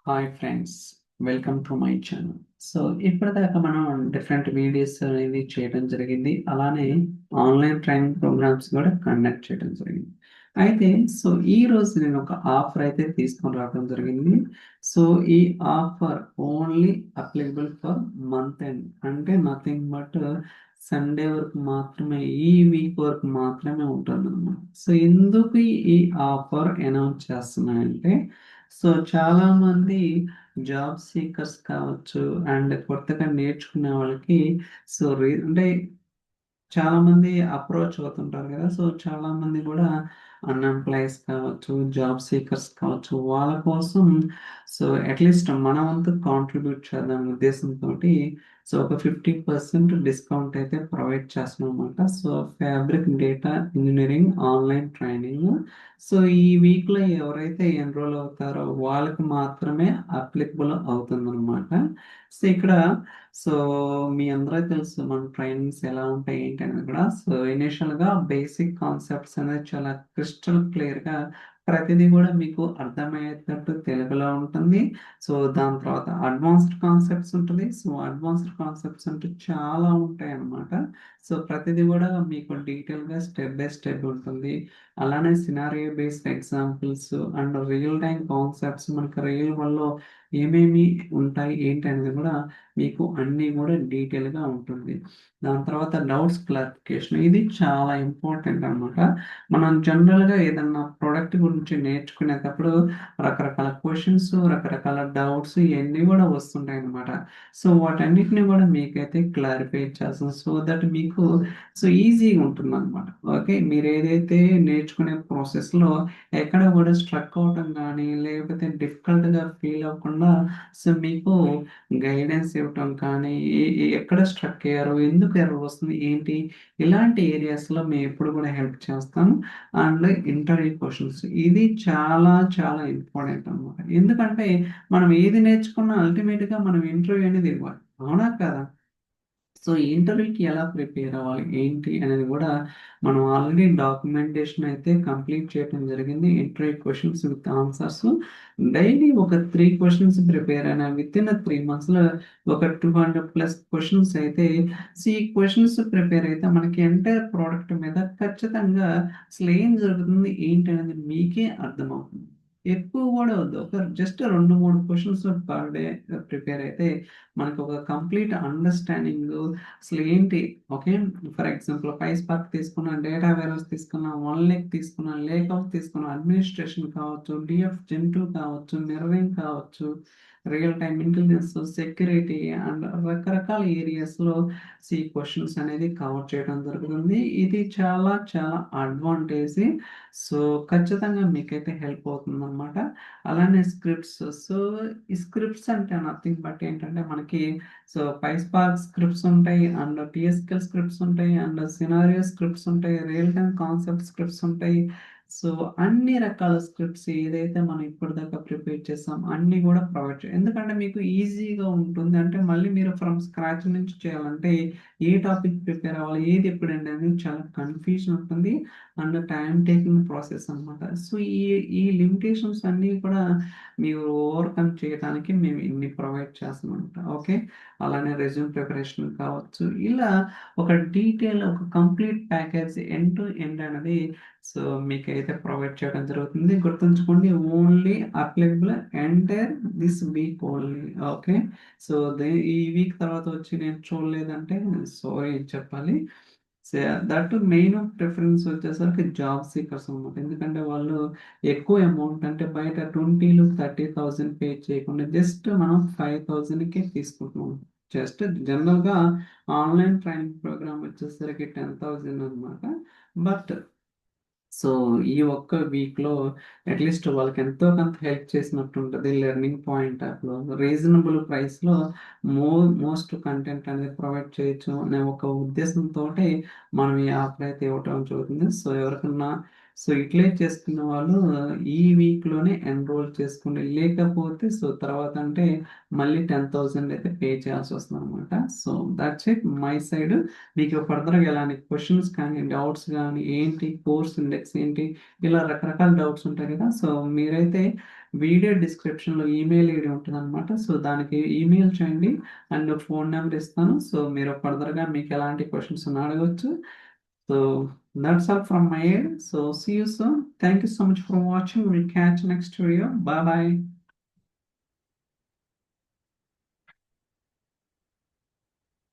Hi friends, welcome to my channel. So ఇప్పటిదాకా మనం different videos అనేది చేయడం జరిగింది. అలానే ఆన్లైన్ ట్రైనింగ్ ప్రోగ్రామ్స్ కూడా కండక్ట్ చేయడం జరిగింది. అయితే ఈ రోజు నేను ఒక ఆఫర్ అయితే తీసుకొని రావడం జరిగింది. సో ఈ offer only applicable for month end, అంటే నథింగ్ బట్ సండే వరకు మాత్రమే, ఈ వీక్ వరకు మాత్రమే ఉంటుంది అన్నమాట. సో ఎందుకు ఈ ఆఫర్ అనౌన్స్ చేస్తున్నానంటే, చాలా మంది జాబ్ సీకర్స్ కావచ్చు అండ్ కొత్తగా నేర్చుకునే వాళ్ళకి అంటే చాలా మంది అప్రోచ్ అవుతుంటారు కదా. చాలా మంది కూడా అన్ఎంప్లాయీస్ కావచ్చు, జాబ్ సీకర్స్ కావచ్చు, వాళ్ళ కోసం అట్లీస్ట్ మన వంతు కాంట్రిబ్యూట్ చేద్దాం ఉద్దేశంతో ఒక 50% డిస్కౌంట్ అయితే ప్రొవైడ్ చేస్తున్నాం అనమాట. Fabric data engineering online training. ఈ వీక్లో ఎవరైతే ఎన్రోల్ అవుతారో వాళ్ళకి మాత్రమే అప్లికబుల్ అవుతుంది అనమాట. ఇక్కడ సో మీ అందరూ తెలుసు మన ట్రైనింగ్స్ ఎలా ఉంటాయి ఏంటి అనేది కూడా. ఇనిషియల్ గా బేసిక్ కాన్సెప్ట్స్ అనేది చాలా క్రిస్టల్ క్లియర్ గా ప్రతిదీ కూడా మీకు అర్థమయ్యేటట్టు తెలుగులో ఉంటుంది. దాని తర్వాత అడ్వాన్స్డ్ కాన్సెప్ట్స్ ఉంటుంది. అడ్వాన్స్డ్ కాన్సెప్ట్స్ అంటే చాలా ఉంటాయి అన్నమాట. ప్రతిదీ కూడా మీకు డీటెయిల్ గా స్టెప్ బై స్టెప్ ఉంటుంది. అలానే scenario based examples and real time concepts, మనకి రియల్ వల్ల ఏమేమి ఉంటాయి ఏంటి అనేది కూడా మీకు అన్నీ కూడా డీటెయిల్గా ఉంటుంది. దాని తర్వాత డౌట్స్ క్లారిఫికేషన్, ఇది చాలా ఇంపార్టెంట్ అనమాట. మనం జనరల్గా ఏదన్నా ప్రోడక్ట్ గురించి నేర్చుకునేటప్పుడు రకరకాల క్వశ్చన్స్, రకరకాల డౌట్స్ ఇవన్నీ కూడా వస్తుంటాయి అనమాట. వాటన్నిటిని కూడా మీకైతే క్లారిఫై చేస్తాం, దట్ మీకు ఈజీగా ఉంటుంది అనమాట. ఓకే, మీరు ఏదైతే నేర్చుకునే ప్రాసెస్లో ఎక్కడ కూడా స్ట్రక్ అవటం కానీ లేకపోతే డిఫికల్ట్గా ఫీల్ అవ్వకుండా మీకు గైడెన్స్ ఇవ్వటం కానీ, ఎక్కడ స్ట్రక్ అయ్యారు, ఎందుకు ఎర్రర్ వస్తుంది ఏంటి, ఇలాంటి ఏరియాస్లో మేము ఎప్పుడు కూడా హెల్ప్ చేస్తాము. అండ్ ఇంటర్వ్యూ క్వశ్చన్స్, ఇది చాలా చాలా ఇంపార్టెంట్ అనమాట. ఎందుకంటే మనం ఏది నేర్చుకున్నా అల్టిమేట్గా మనం ఇంటర్వ్యూ అనేది ఇవ్వాలి, అవునా కదా. ఈ ఇంటర్వ్యూకి ఎలా ప్రిపేర్ అవ్వాలి ఏంటి అనేది కూడా మనం ఆల్రెడీ డాక్యుమెంటేషన్ అయితే కంప్లీట్ చేయడం జరిగింది. Interview questions with answers daily ఒక 3 క్వశ్చన్స్ ప్రిపేర్ అయినా విత్ ఇన్ 3 months ఒక 200+ క్వశ్చన్స్ అయితే, ఈ క్వశ్చన్స్ ప్రిపేర్ అయితే మనకి ఎంటైర్ ప్రోడక్ట్ మీద ఖచ్చితంగా అసలు ఏం జరుగుతుంది ఏంటి అనేది మీకే అర్థమవుతుంది. ఎక్కువ కూడా వద్దు, ఒక just 2-3 questions per day prepare అయితే మనకు ఒక కంప్లీట్ అండర్స్టాండింగ్ అసలు ఏంటి. ఓకే, ఫర్ ఎగ్జాంపుల్ స్పార్క్ తీసుకున్న, డేటా వేర్హౌస్ తీసుకున్న, వన్ లేక్ తీసుకున్న, లేక్ హౌస్ తీసుకున్న, అడ్మినిస్ట్రేషన్ కావచ్చు, డిఎఫ్ జెన్2 కావచ్చు, మిర్రరింగ్ కావచ్చు, real time intelligence, security and రకరకాల ఏరియాస్లో క్వశ్చన్స్ అనేది కవర్ చేయడం జరుగుతుంది. ఇది చాలా చాలా అడ్వాంటేజ్. సో ఖచ్చితంగా మీకైతే హెల్ప్ అవుతుంది అనమాట. అలానే స్క్రిప్ట్స్, ఈ స్క్రిప్ట్స్ అంటే నథింగ్ బట్ ఏంటంటే మనకి పైస్పార్క్ స్క్రిప్ట్స్ ఉంటాయి, అండ్ టిఎస్క్యూఎల్ స్క్రిప్ట్స్ ఉంటాయి, అండ్ సినారియో స్క్రిప్ట్స్ ఉంటాయి, రియల్ టైమ్ కాన్సెప్ట్ స్క్రిప్ట్స్ ఉంటాయి. అన్ని రకాల స్క్రిప్ట్స్ ఏదైతే మనం ఇప్పటిదాకా ప్రిపేర్ చేస్తాం అన్ని కూడా ప్రొవైడ్ చేయాలి. ఎందుకంటే మీకు ఈజీగా ఉంటుంది, అంటే మళ్ళీ మీరు ఫ్రమ్ స్క్రాచ్ నుంచి చేయాలంటే ఏ టాపిక్ ప్రిపేర్ అవ్వాలి, ఏది ఎప్పుడండి అనేది చాలా కన్ఫ్యూజన్ ఉంటుంది అండ్ టైం టేకింగ్ ప్రాసెస్ అనమాట. ఈ ఈ లిమిటేషన్స్ అన్నీ కూడా మీరు ఓవర్కమ్ చేయడానికి మేము ఇన్ని ప్రొవైడ్ చేస్తామంట. ఓకే, అలానే రెజ్యూమ్ ప్రిపరేషన్ కావచ్చు, ఇలా ఒక డీటెయిల్ ఒక complete package end to end అనేది మీకైతే ప్రొవైడ్ చేయడం జరుగుతుంది. గుర్తుంచుకోండి, only applicable entire this week only. Okay, ఈ వీక్ తర్వాత వచ్చి నేను చూడలేదంటే సారీ చెప్పాలి. దట్ మెయిన్ ప్రిఫరెన్స్ వచ్చేసరికి జాబ్ సీకర్స్ అనమాట. ఎందుకంటే వాళ్ళు ఎక్కువ అమౌంట్, అంటే బయట 20,000-30,000 పే చేయకుండా జస్ట్ మనం 5,000కే తీసుకుంటున్నాం. జస్ట్ జనరల్గా ఆన్లైన్ ట్రైనింగ్ ప్రోగ్రామ్ వచ్చేసరికి 10,000 అనమాట. బట్ ఈ ఒక్క వీక్లో అట్లీస్ట్ వాళ్ళకి ఎంతో కొంత హెల్ప్ చేసినట్టు ఉంటుంది. లెర్నింగ్ పాయింట్ ఆఫ్లో రీజనబుల్ ప్రైస్లో మోస్ట్ కంటెంట్ అనేది ప్రొవైడ్ చేయొచ్చు అనే ఒక ఉద్దేశంతో మనం ఈ ఆఫర్ అయితే ఇవ్వటం జరుగుతుంది. ఎవరికన్నా సో ఇట్లే చేసుకున్న వాళ్ళు ఈ వీక్‌లోనే ఎన్రోల్ చేసుకోండి. లేకపోతే సో తర్వాత అంటే మళ్ళీ 10,000 అయితే పే చేయాల్సొస్తుందనమాట. So that's it my side. మీకు ఫర్దర్‌గా ఎలాంటి క్వెషన్స్ కానీ, డౌట్స్ గానీ, ఏంటి కోర్స్ ఇండెక్స్ ఏంటి, ఇలా రకరకాల డౌట్స్ ఉంటాయి కదా! సో మీరైతే వీడియో డిస్క్రిప్షన్‌లో ఈమెయిల్ ఐడీ ఉంటదనమాట. సో దానికి ఈమెయిల్ చేయండి. అండ్ ఫోన్ నంబర్ ఇస్తాను. సో మీరు ఫర్దర్‌గా మీకు ఎలాంటి క్వెషన్స్ ఉన్నా అడగొచ్చు. So that's all from my end. So see you soon. Thank you so much for watching. We'll catch you next video. Bye bye.